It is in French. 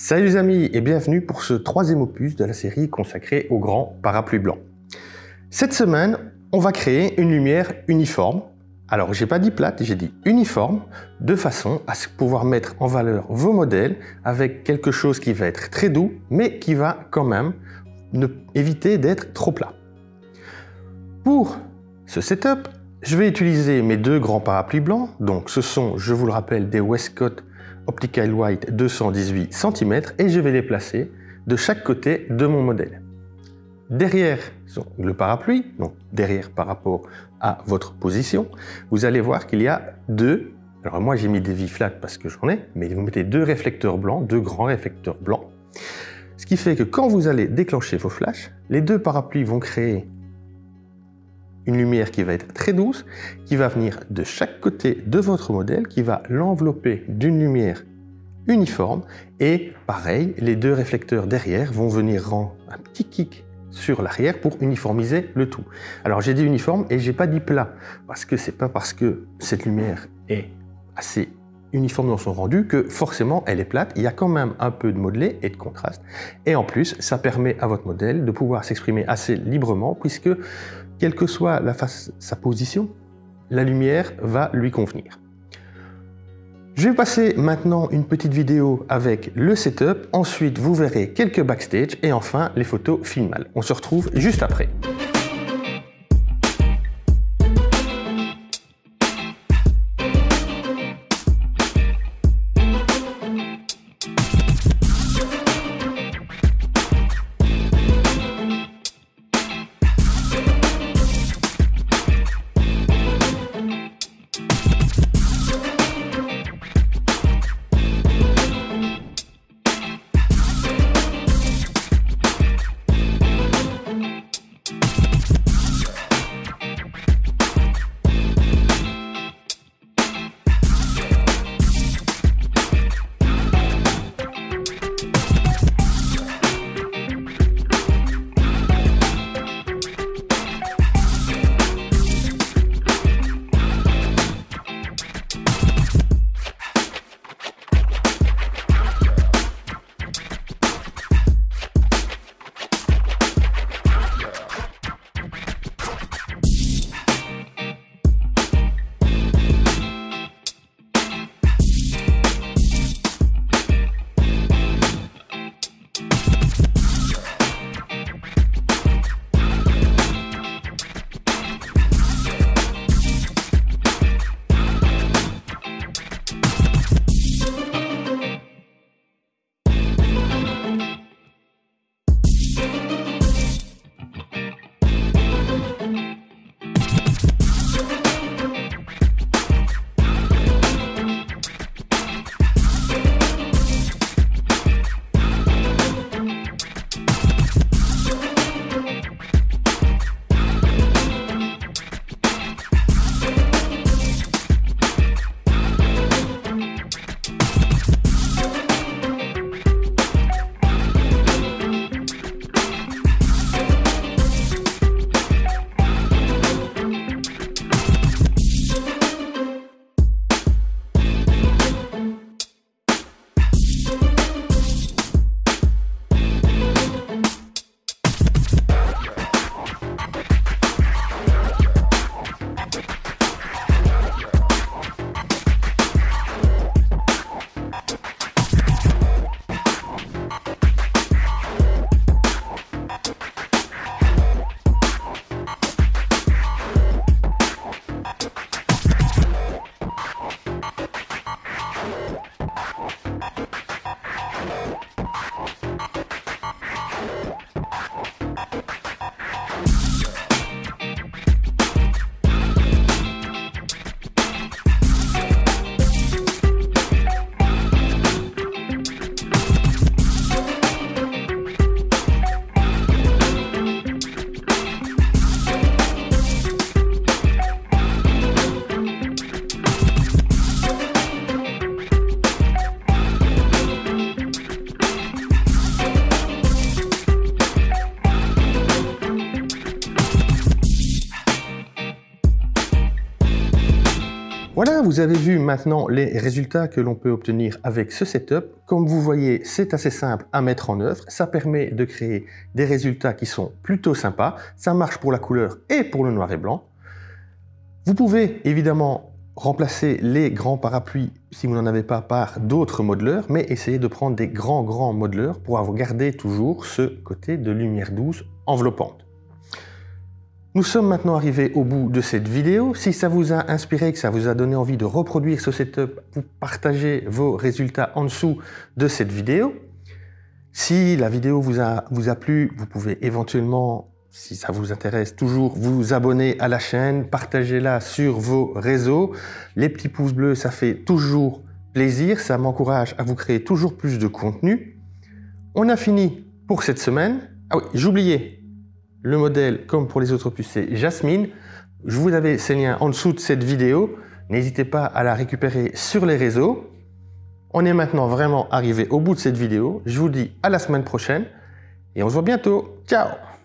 Salut les amis et bienvenue pour ce troisième opus de la série consacrée au grand parapluie blanc. Cette semaine, on va créer une lumière uniforme. Alors, j'ai pas dit plate, j'ai dit uniforme, de façon à pouvoir mettre en valeur vos modèles avec quelque chose qui va être très doux, mais qui va quand même éviter d'être trop plat. Pour ce setup, je vais utiliser mes deux grands parapluies blancs. Donc, ce sont, je vous le rappelle, des Westcott Optical White 218 cm et je vais les placer de chaque côté de mon modèle. Derrière le parapluie, donc derrière par rapport à votre position, vous allez voir qu'il y a deux, alors moi j'ai mis des vis flat parce que j'en ai, mais vous mettez deux réflecteurs blancs, deux grands réflecteurs blancs, ce qui fait que quand vous allez déclencher vos flashs, les deux parapluies vont créer une lumière qui va être très douce, qui va venir de chaque côté de votre modèle, qui va l'envelopper d'une lumière uniforme. Et pareil, les deux réflecteurs derrière vont venir rendre un petit kick sur l'arrière pour uniformiser le tout. Alors j'ai dit uniforme et j'ai pas dit plat, parce que c'est pas parce que cette lumière est assez uniforme dans son rendu que forcément elle est plate. Il y a quand même un peu de modelé et de contraste. Et en plus, ça permet à votre modèle de pouvoir s'exprimer assez librement, puisque quelle que soit sa position, la lumière va lui convenir. Je vais passer maintenant une petite vidéo avec le setup, ensuite vous verrez quelques backstage et enfin les photos finales. On se retrouve juste après. Voilà, vous avez vu maintenant les résultats que l'on peut obtenir avec ce setup. Comme vous voyez, c'est assez simple à mettre en œuvre. Ça permet de créer des résultats qui sont plutôt sympas. Ça marche pour la couleur et pour le noir et blanc. Vous pouvez évidemment remplacer les grands parapluies, si vous n'en avez pas, par d'autres modeleurs, mais essayez de prendre des grands modeleurs pour avoir gardé toujours ce côté de lumière douce enveloppante. Nous sommes maintenant arrivés au bout de cette vidéo. Si ça vous a inspiré, que ça vous a donné envie de reproduire ce setup, vous partagez vos résultats en dessous de cette vidéo. Si la vidéo vous a plu, vous pouvez éventuellement, si ça vous intéresse, toujours vous abonner à la chaîne, partagez-la sur vos réseaux. Les petits pouces bleus, ça fait toujours plaisir, ça m'encourage à vous créer toujours plus de contenu. On a fini pour cette semaine. Ah oui, j'oubliais. Le modèle, comme pour les autres puces, c'est Jasmine. Je vous avais ces liens en dessous de cette vidéo. N'hésitez pas à la récupérer sur les réseaux. On est maintenant vraiment arrivé au bout de cette vidéo. Je vous dis à la semaine prochaine et on se voit bientôt. Ciao!